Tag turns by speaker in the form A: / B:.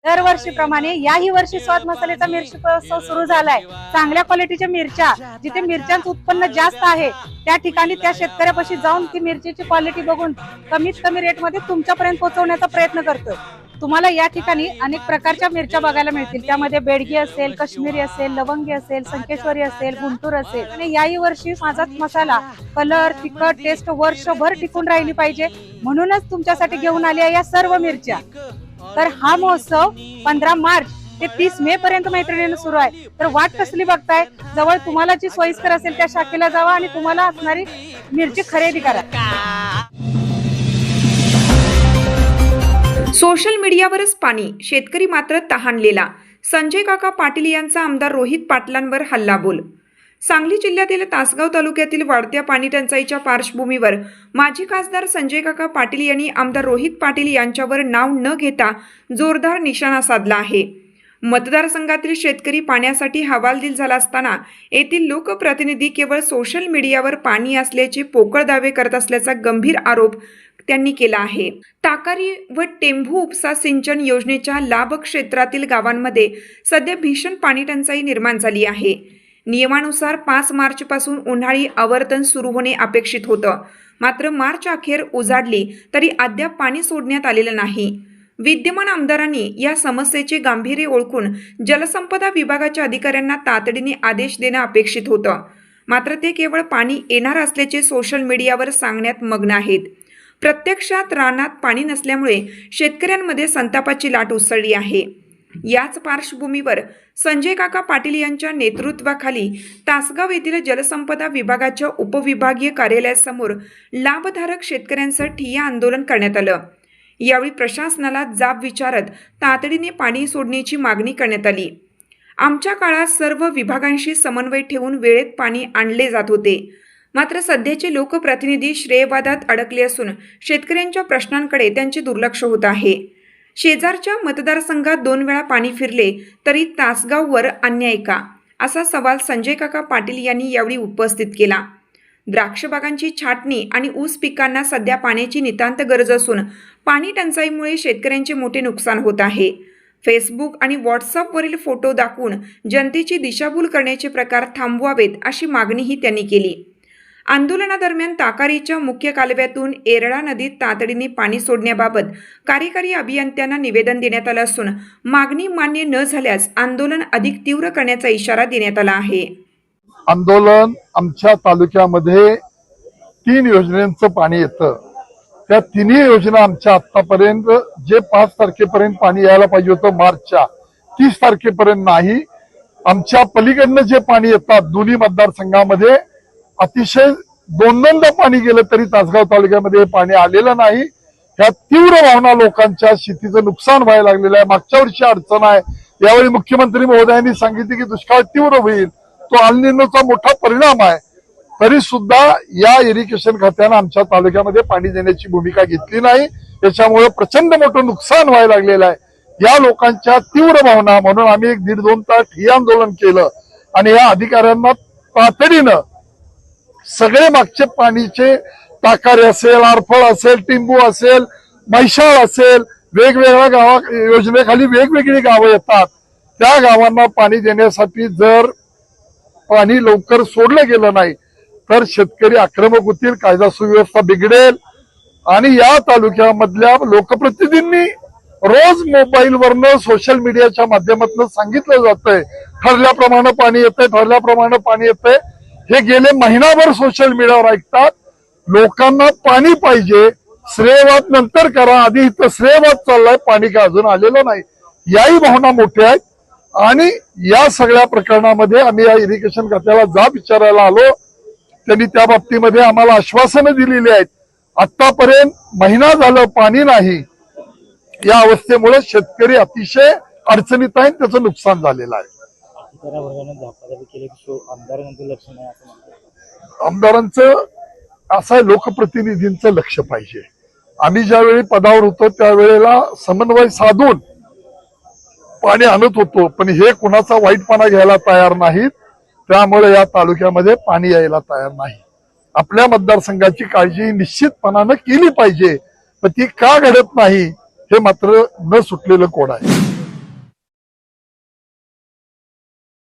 A: दरवर्षीप्रमाणे याही वर्षी स्वाद मसाल्याचा मिरची उत्सव सुरू झालाय। चांगल्या क्वालिटीच्या मिरच्या, जिथे मिरच्यांचं उत्पन्न जास्त आहे त्या ठिकाणी त्या शेतकऱ्यापाशी जाऊन ती मिरचीची क्वालिटी बघून कमीत कमी रेटमध्ये तुमच्यापर्यंत पोहोचवण्याचा प्रयत्न करतोय। तुम्हाला या ठिकाणी अनेक प्रकारच्या मिरच्या बघायला मिळतील। त्यामध्ये बेडगी असेल, काश्मीरी असेल, लवंगी असेल, संकेश्वरी असेल, गुंटूर असेल। आणि याही वर्षी माझा मसाला कलर, तिखट, टेस्ट वर्षभर टिकून राहिली पाहिजे म्हणूनच तुमच्यासाठी घेऊन आली आहे या सर्व मिरच्या। तर हा महोत्सव 15 मार्च ते 30 मे पर्यंत मैत्रिणींना सुरू आहे। तर वाट कसली बघताय? जवळ तुम्हाला जी सोयीस्कर असेल त्या शाखेला जावा आणि तुम्हाला असणारी मिरची खरेदी करा।
B: सोशल मीडियावरच पाणी, शेतकरी मात्र तहानलेला। संजय काका पाटील यांचा आमदार रोहित पाटलांवर हल्लाबोल। सांगली जिल्ह्यातील तासगाव तालुक्यातील वाढत्या पाणी टंचाईच्या पार्श्वभूमीवर माजी खासदार संजय काका पाटील यांनी आमदार रोहित पाटील यांच्यावर नाव न घेता जोरदार निशाणा साधला आहे। मतदारसंघातील शेतकरी पाण्यासाठी हवालदिल झाला असताना येथील लोकप्रतिनिधी केवळ सोशल मीडियावर पाणी असल्याचे पोकळ दावे करत असल्याचा गंभीर आरोप त्यांनी केला आहे। ताकारी व टेंभू उपसा सिंचन योजनेच्या लाभ क्षेत्रातील गावांमध्ये सध्या भीषण पाणी टंचाई निर्माण झाली आहे। नियमानुसार 5 मार्च पासून उन्हाळी आवर्तन सुरू होणे अपेक्षित होतं, मात्र मार्च अखेर उजाडली तरी अद्याप पाणी सोडण्यात आलेलं नाही। विद्यमान आमदारांनी या समस्येचे गांभीर्य ओळखून जलसंपदा विभागाच्या अधिकाऱ्यांना तातडीने आदेश देणं अपेक्षित होतं, मात्र ते केवळ पाणी येणार असल्याचे सोशल मीडियावर सांगण्यात मग्न आहेत। प्रत्यक्षात रानात पाणी नसल्यामुळे शेतकऱ्यांमध्ये संतापाची लाट उसळली आहे। याच पार्श्वभूमीवर संजय काका पाटील यांच्या नेतृत्वाखाली तासगाव येथील जलसंपदा विभागाच्या उपविभागीय कार्यालयासमोर लाभधारक शेतकऱ्यांचं ठिय्या आंदोलन करण्यात आलं। यावेळी प्रशासनाला जाब विचारत तातडीने पाणी सोडण्याची मागणी करण्यात आली। आमच्या काळात सर्व विभागांशी समन्वय ठेवून वेळेत पाणी आणले जात होते, मात्र सध्याचे लोकप्रतिनिधी श्रेयवादात अडकले असून शेतकऱ्यांच्या प्रश्नांकडे त्यांचे दुर्लक्ष होत आहे। शेजारच्या मतदारसंघात 2 वेळा पाणी फिरले तरी तासगाववर अन्याय का, असा सवाल संजय काका पाटील यांनी यावेळी उपस्थित केला। द्राक्ष बागांची छाटणी आणि ऊस पिकांना सध्या पाण्याची नितांत गरज असून पाणी टंचाईमुळे शेतकऱ्यांचे मोठे नुकसान होत आहे। फेसबुक आणि व्हॉट्सअपवरील फोटो दाखवून जनतेची दिशाभूल करण्याचे प्रकार थांबवावेत अशी मागणीही त्यांनी केली। आंदोलनादरम्यान ताकारीच्या मुख्य कालव्यातून एरळा नदीत तातडीने पाणी सोडण्याबाबत कार्यकारी अभियंत्यांना निवेदन देण्यात आलं असून मागणी मान्य न झाल्यास आंदोलन अधिक तीव्र करण्याचा इशारा देण्यात आला आहे।
C: आंदोलन आमच्या तालुक्यामध्ये 3 योजनांचं पाणी येतं, त्या तिन्ही योजना आमच्या आतापर्यंत जे 5 तारखेपर्यंत पाणी यायला पाहिजे होतं मार्चच्या 30 तारखेपर्यंत नाही। आमच्या पलीकडनं जे पाणी येतात दोन्ही मतदारसंघामध्ये अतिशय 2दा पाणी गेलं तरी तासगाव तालुक्यामध्ये पाणी आलेलं नाही। ह्या तीव्र भावना लोकांच्या शेतीचं नुकसान व्हायला लागलेलं आहे। मागच्या वर्षी अडचण आहे, यावेळी मुख्यमंत्री महोदयांनी सांगितले की दुष्काळ तीव्र होईल, तो अल निनोचा मोठा परिणाम आहे, तरी सुद्धा या इरिगेशन खात्यानं आमच्या तालुक्यामध्ये पाणी देण्याची भूमिका घेतली नाही। त्याच्यामुळे प्रचंड मोठं नुकसान व्हायला लागलेलं आहे। या लोकांच्या तीव्र भावना म्हणून आम्ही 1.5-2 तास ठिय्या आंदोलन केलं आणि या अधिकाऱ्यांना तातडीनं सगळे मागचे पाणीचे ताकारी असेल, आरफळ असेल, टिंबू असेल, म्हैसाळ असेल, वेगवेगळ्या गावा योजनेखाली वेगवेगळी गावं येतात, त्या गावांना पाणी देण्यासाठी जर पाणी लवकर सोडलं गेलं नाही तर शेतकरी आक्रमक होतील, कायदा सुव्यवस्था बिघडेल। आणि या तालुक्यामधल्या लोकप्रतिनिधींनी रोज मोबाईलवरनं सोशल मीडियाच्या माध्यमातून सांगितलं जातंय ठरल्याप्रमाणे पाणी येतंय, ठरल्याप्रमाणे पाणी येतंय। हे गेले महिनाभर सोशल मीडियावर ऐकतात। लोकांना पाणी पाहिजे, श्रेयवाद नंतर करा, आधी इथं श्रेयवाद चाललाय, पाणी काय अजून आलेलं नाही। याही भावना मोठ्या आहेत आणि या सगळ्या प्रकरणामध्ये आम्ही या इरिगेशन खात्याला जाब विचारायला आलो। त्यांनी त्या बाबतीमध्ये आम्हाला आश्वासनं दिलेली आहेत। आतापर्यंत महिना झालं पाणी नाही, या अवस्थेमुळे शेतकरी अतिशय अडचणीत आहेत, त्याचं नुकसान झालेलं आहे। आमदारांचं असं आहे, लोकप्रतिनिधींचं लक्ष पाहिजे। आम्ही ज्यावेळी पदावर होतो त्यावेळेला समन्वय साधून पाणी आणत होतो, पण हे कुणाचा वाईटपणा घ्यायला तयार नाहीत, त्यामुळे या तालुक्यामध्ये पाणी यायला तयार नाही। आपल्या मतदारसंघाची काळजी निश्चितपणानं केली पाहिजे, पण ती का घडत नाही हे मात्र न सुटलेलं कोड आहे।